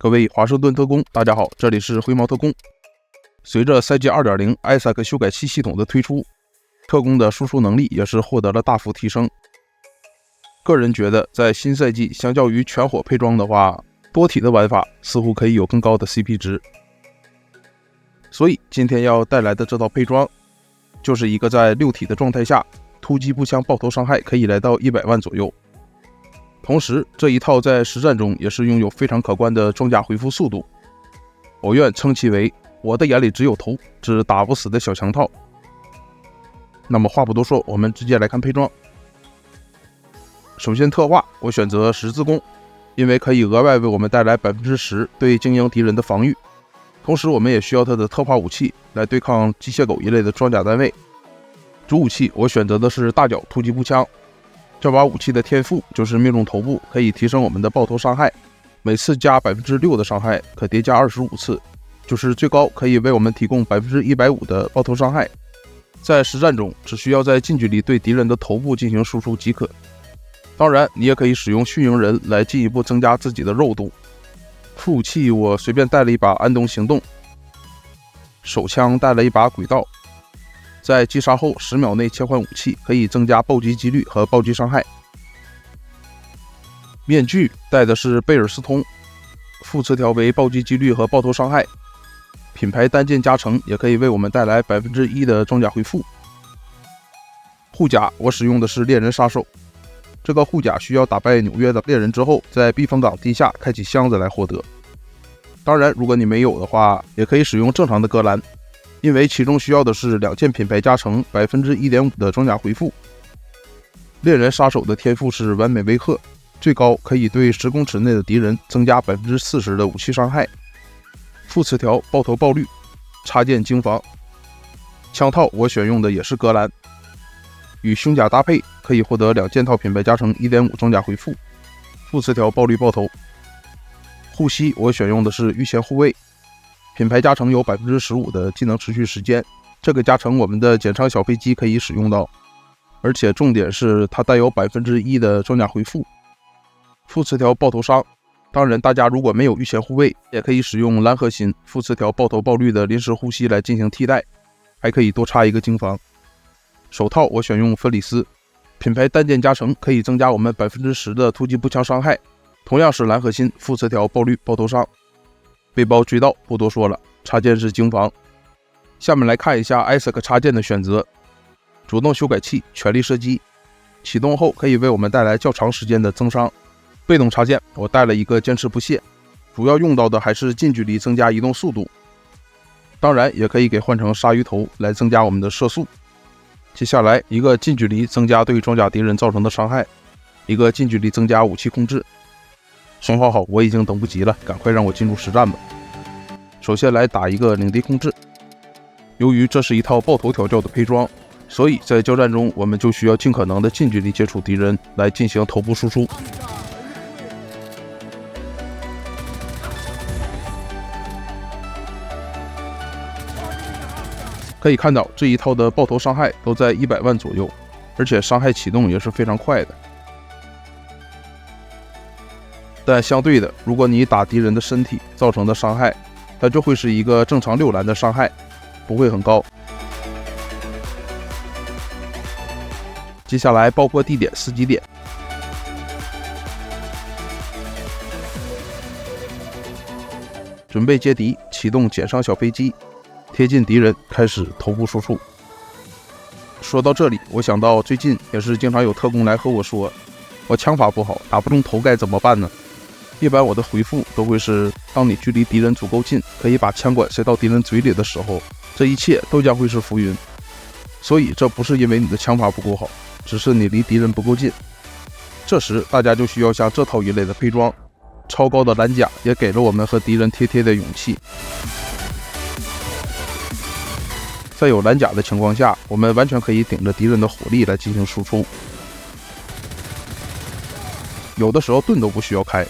各位华盛顿特工，大家好，这里是灰猫特工。随着赛季 2.0 艾萨克修改器系统的推出，特工的输出能力也是获得了大幅提升。个人觉得，在新赛季相较于全火配装的话，多体的玩法似乎可以有更高的 CP 值。所以今天要带来的这套配装，就是一个在6体的状态下，突击步枪爆头伤害可以来到100万左右。同时，这一套在实战中也是拥有非常可观的装甲恢复速度，我愿称其为我的眼里只有头，只打不死的小强套。那么话不多说，我们直接来看配装。首先特化，我选择十字弓，因为可以额外为我们带来 10% 对精英敌人的防御，同时我们也需要它的特化武器来对抗机械狗一类的装甲单位。主武器我选择的是大脚突击步枪，这把武器的天赋就是命中头部可以提升我们的爆头伤害，每次加 6% 的伤害，可叠加25次，就是最高可以为我们提供 150% 的爆头伤害。在实战中只需要在近距离对敌人的头部进行输出即可。当然你也可以使用驯营人来进一步增加自己的肉度。副武器我随便带了一把安东行动，手枪带了一把轨道，在击杀后10秒内切换武器，可以增加暴击几率和暴击伤害。面具戴的是贝尔斯通，副词条为暴击几率和爆头伤害，品牌单件加成也可以为我们带来 1% 的装甲恢复。护甲我使用的是猎人杀手，这个护甲需要打败纽约的猎人之后，在避风港地下开启箱子来获得。当然如果你没有的话，也可以使用正常的格兰，因为其中需要的是2件品牌加成 1.5% 的装甲恢复。猎人杀手的天赋是完美威吓，最高可以对10公尺内的敌人增加 40% 的武器伤害。副词条爆头爆率，插件精防。枪套我选用的也是格兰，与胸甲搭配可以获得2件套品牌加成 1.5 装甲恢复。副词条爆率爆头。护膝我选用的是御前护卫，品牌加成有 15% 的技能持续时间，这个加成我们的减伤小飞机可以使用到，而且重点是它带有 1% 的装甲恢复。副词条爆头伤，当然大家如果没有御前护卫，也可以使用蓝核心副词条爆头爆率的临时呼吸来进行替代，还可以多插一个精防。手套我选用芬里斯，品牌单件加成可以增加我们 10% 的突击步枪伤害，同样是蓝核心副词条爆率爆头伤。背包追盗不多说了，插件是精防。下面来看一下艾萨克插件的选择。主动修改器全力射击，启动后可以为我们带来较长时间的增伤。被动插件我带了一个坚持不懈，主要用到的还是近距离增加移动速度，当然也可以给换成鲨鱼头来增加我们的射速。接下来一个近距离增加对装甲敌人造成的伤害，一个近距离增加武器控制。好，我已经等不及了，赶快让我进入实战吧。首先来打一个领地控制。由于这是一套爆头调教的配装，所以在交战中我们就需要尽可能的近距离接触敌人来进行头部输出。可以看到这一套的爆头伤害都在100万左右，而且伤害启动也是非常快的。但相对的，如果你打敌人的身体造成的伤害，它就会是一个正常6蓝的伤害，不会很高。接下来爆破地点4级点，准备接敌，启动减伤小飞机，贴近敌人开始头部输出。说到这里，我想到最近也是经常有特工来和我说，我枪法不好，打不中头该怎么办呢？一般我的回复都会是，当你距离敌人足够近，可以把枪管塞到敌人嘴里的时候，这一切都将会是浮云。所以这不是因为你的枪法不够好，只是你离敌人不够近。这时大家就需要像这套一类的配装，超高的蓝甲也给了我们和敌人贴的勇气。在有蓝甲的情况下，我们完全可以顶着敌人的火力来进行输出，有的时候盾都不需要开。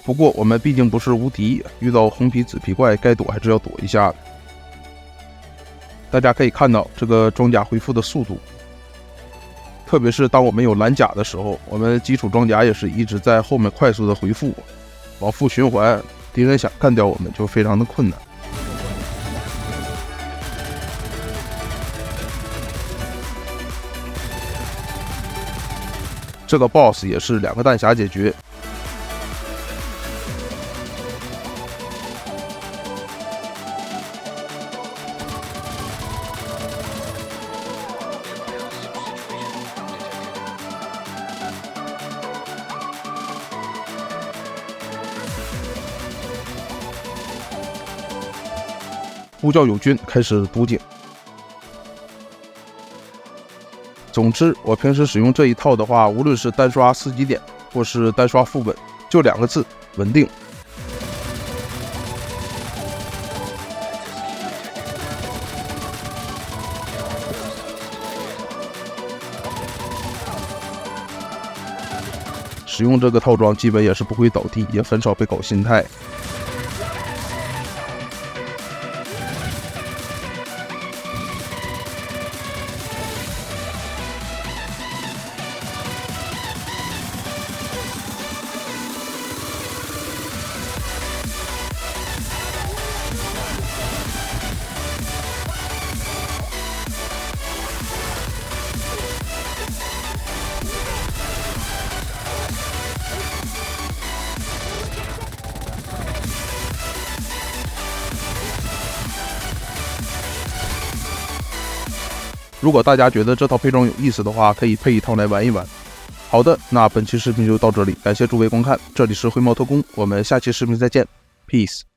不过我们毕竟不是无敌，遇到红皮紫皮怪该躲还是要躲一下的。大家可以看到这个装甲恢复的速度，特别是当我们有蓝甲的时候，我们基础装甲也是一直在后面快速的回复，往复循环，敌人想干掉我们就非常的困难。这个 BOSS 也是2个弹匣解决。呼叫友军开始补警。总之，我平时使用这一套的话，无论是单刷4级点，或是单刷副本，就2个字：稳定。使用这个套装，基本也是不会倒地，也很少被搞心态。如果大家觉得这套配装有意思的话，可以配一套来玩一玩。好的，那本期视频就到这里，感谢诸位观看，这里是灰猫特工，我们下期视频再见 ，Peace。